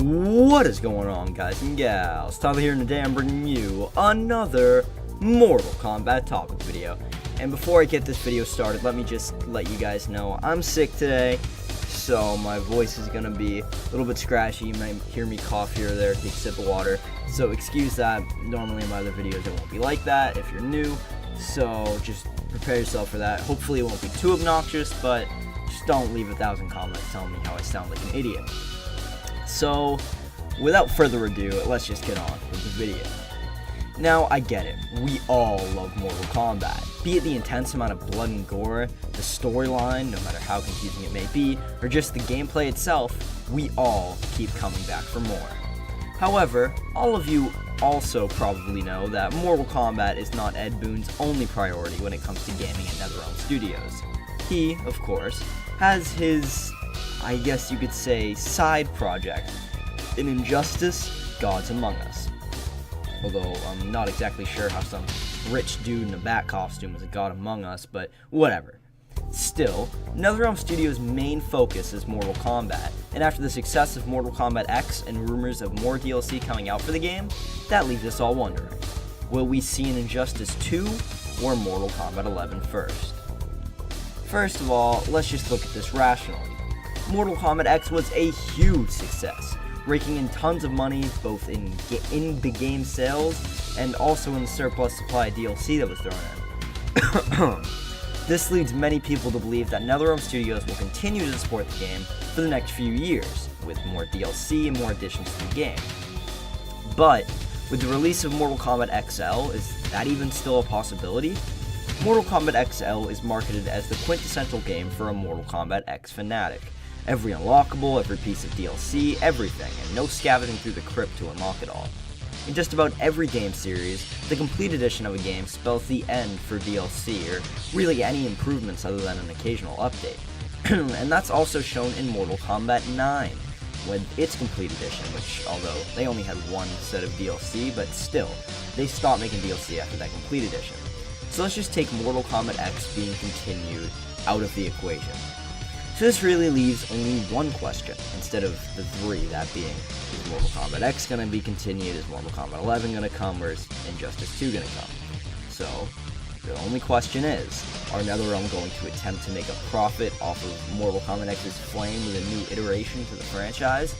What is going on, guys and gals? Tyler here, and today I'm bringing you another Mortal Kombat topic video. And before I get this video started, let me just let you guys know I'm sick today, so my voice is gonna be a little bit scratchy. You might hear me cough here or there, take a sip of water, so excuse that. Normally in my other videos it won't be like that if you're new, so just prepare yourself for that. Hopefully it won't be too obnoxious, but just don't leave 1,000 comments telling me how I sound like an idiot. So, without further ado, let's just get on with the video. Now, I get it. We all love Mortal Kombat. Be it the intense amount of blood and gore, the storyline, no matter how confusing it may be, or just the gameplay itself, we all keep coming back for more. However, all of you also probably know that Mortal Kombat is not Ed Boon's only priority when it comes to gaming at NetherRealm Studios. He, of course, has his, I guess you could say, side project in Injustice: Gods Among Us. Although I'm not exactly sure how some rich dude in a bat costume is a god among us, but whatever. Still, NetherRealm Studios' main focus is Mortal Kombat, and after the success of Mortal Kombat X and rumors of more DLC coming out for the game, that leaves us all wondering, will we see an Injustice 2 or Mortal Kombat 11 first? First of all, let's just look at this rationally. Mortal Kombat X was a huge success, raking in tons of money both in the game sales and also in the surplus supply DLC that was thrown in. This leads many people to believe that NetherRealm Studios will continue to support the game for the next few years, with more DLC and more additions to the game. But, with the release of Mortal Kombat XL, is that even still a possibility? Mortal Kombat XL is marketed as the quintessential game for a Mortal Kombat X fanatic. Every unlockable, every piece of DLC, everything, and no scavenging through the crypt to unlock it all. In just about every game series, the complete edition of a game spells the end for DLC, or really any improvements other than an occasional update. And that's also shown in Mortal Kombat 9, with its complete edition, which, although they only had one set of DLC, but still, they stopped making DLC after that complete edition. So let's just take Mortal Kombat X being continued out of the equation. So this really leaves only one question, instead of the three, that being, is Mortal Kombat X going to be continued, is Mortal Kombat 11 going to come, or is Injustice 2 going to come? So, the only question is, are NetherRealm going to attempt to make a profit off of Mortal Kombat X's flame with a new iteration to the franchise?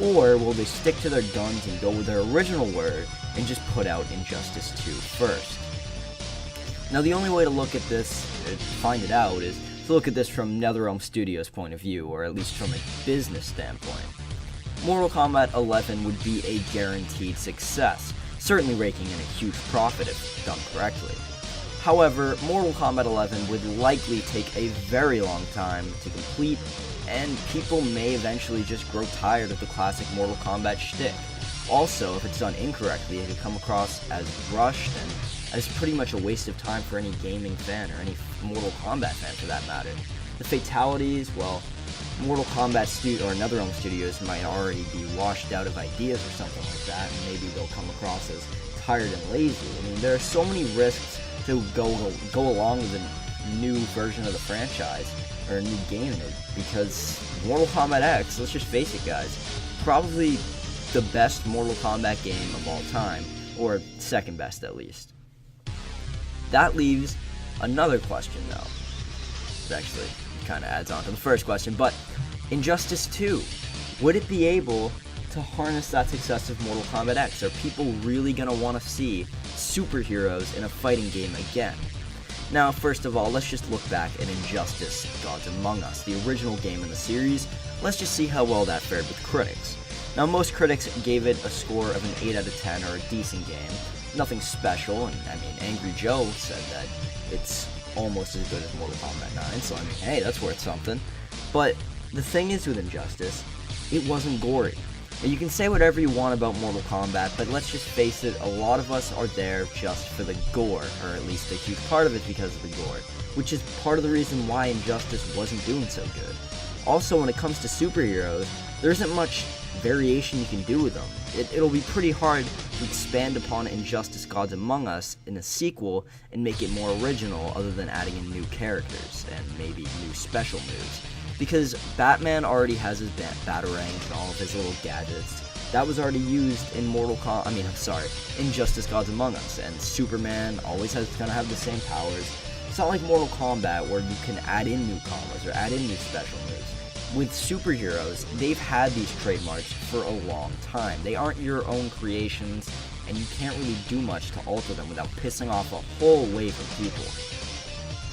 Or will they stick to their guns and go with their original word and just put out Injustice 2 first? Now the only way to look at this, to find it out, is to look at this from NetherRealm Studios' point of view, or at least from a business standpoint. Mortal Kombat 11 would be a guaranteed success, certainly raking in a huge profit if done correctly. However, Mortal Kombat 11 would likely take a very long time to complete, and people may eventually just grow tired of the classic Mortal Kombat shtick. Also, if it's done incorrectly, it could come across as rushed and as pretty much a waste of time for any gaming fan, or any Mortal Kombat fan for that matter. The fatalities, well, Mortal Kombat or NetherRealm Studios might already be washed out of ideas or something like that, and maybe they'll come across as tired and lazy. I mean, there are so many risks to go along with a new version of the franchise, or a new game in it, because Mortal Kombat X, let's just face it guys, probably the best Mortal Kombat game of all time, or second best at least. That leaves another question though. It actually kind of adds on to the first question, but Injustice 2, would it be able to harness that success of Mortal Kombat X? Are people really going to want to see superheroes in a fighting game again? Now, first of all, let's just look back at Injustice: Gods Among Us, the original game in the series. Let's just see how well that fared with critics. Now, most critics gave it a score of an 8 out of 10, or a decent game. Nothing special, and I mean, Angry Joe said that it's almost as good as Mortal Kombat 9, so I mean, hey, that's worth something. But the thing is with Injustice, it wasn't gory. Now, you can say whatever you want about Mortal Kombat, but let's just face it, a lot of us are there just for the gore, or at least a huge part of it because of the gore, which is part of the reason why Injustice wasn't doing so good. Also, when it comes to superheroes, there isn't much variation you can do with them. It'll be pretty hard to expand upon Injustice: Gods Among Us in a sequel and make it more original, other than adding in new characters and maybe new special moves. because Batman already has his Batarang and all of his little gadgets. That was already used in Injustice Gods Among Us, and Superman always gonna have the same powers. It's not like Mortal Kombat where you can add in new combos or add in new special moves. With superheroes, they've had these trademarks for a long time. They aren't your own creations, and you can't really do much to alter them without pissing off a whole wave of people.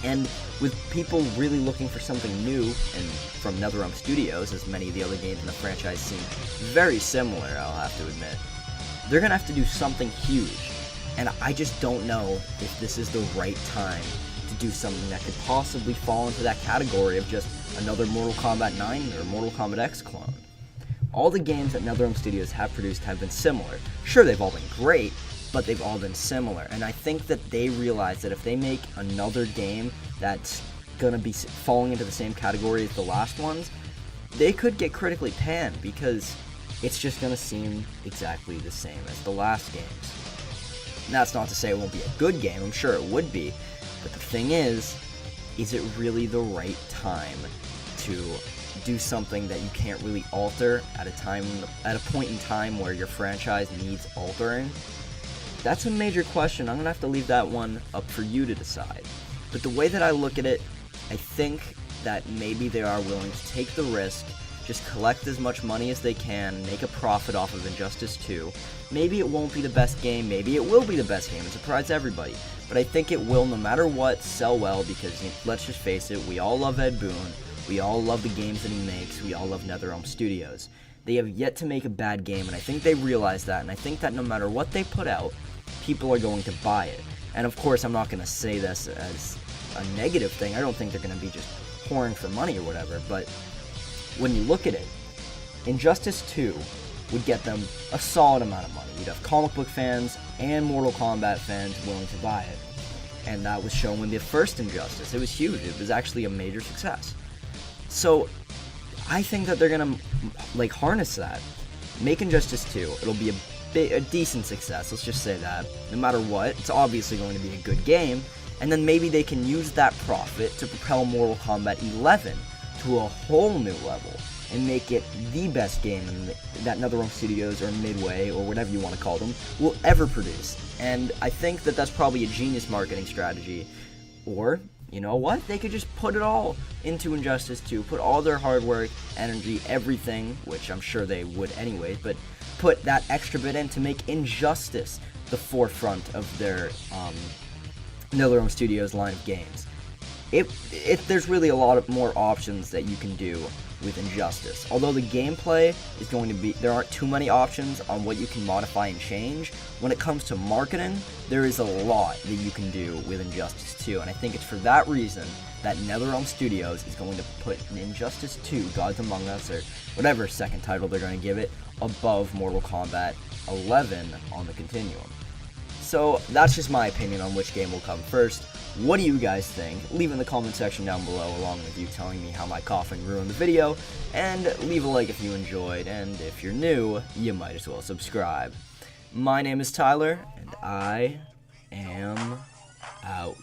And with people really looking for something new, and from NetherRealm Studios, as many of the other games in the franchise seem very similar, I'll have to admit, they're gonna have to do something huge. And I just don't know if this is the right time to do something that could possibly fall into that category of just another Mortal Kombat 9 or Mortal Kombat X clone. All the games that NetherRealm Studios have produced have been similar. Sure, they've all been great, but they've all been similar, and I think that they realize that if they make another game that's gonna be falling into the same category as the last ones, they could get critically panned because it's just gonna seem exactly the same as the last games. And that's not to say it won't be a good game, I'm sure it would be, but the thing is it really the right time to do something that you can't really alter at a point in time where your franchise needs altering? That's a major question. I'm gonna have to leave that one up for you to decide. But the way that I look at it, I think that maybe they are willing to take the risk, just collect as much money as they can, make a profit off of Injustice 2. Maybe it won't be the best game, maybe it will be the best game and surprise everybody. But I think it will, no matter what, sell well because, let's just face it, we all love Ed Boon, we all love the games that he makes, we all love NetherRealm Studios. They have yet to make a bad game, and I think they realize that, and I think that no matter what they put out, people are going to buy it. And of course, I'm not going to say this as a negative thing. I don't think they're going to be just whoring for money or whatever, but when you look at it, Injustice 2 would get them a solid amount of money. You'd have comic book fans and Mortal Kombat fans willing to buy it. And that was shown with the first Injustice. It was huge. It was actually a major success. So I think that they're going to harness that. Make Injustice 2. It'll be a decent success, let's just say that. No matter what, it's obviously going to be a good game, and then maybe they can use that profit to propel Mortal Kombat 11 to a whole new level, and make it the best game that NetherRealm Studios, or Midway, or whatever you want to call them, will ever produce. And I think that that's probably a genius marketing strategy. Or, you know what, they could just put it all into Injustice 2, put all their hard work, energy, everything, which I'm sure they would anyways, but put that extra bit in to make Injustice the forefront of their NetherRealm Studios line of games. There's really a lot of more options that you can do with Injustice. Although the gameplay is going to be, there aren't too many options on what you can modify and change. When it comes to marketing, there is a lot that you can do with Injustice 2, and I think it's for that reason that NetherRealm Studios is going to put Injustice 2, Gods Among Us, or whatever second title they're going to give it, above Mortal Kombat 11 on the continuum. So that's just my opinion on which game will come first. What do you guys think? Leave in the comment section down below, along with you telling me how my coughing ruined the video, and leave a like if you enjoyed, and if you're new, you might as well subscribe. My name is Tyler, and I am out.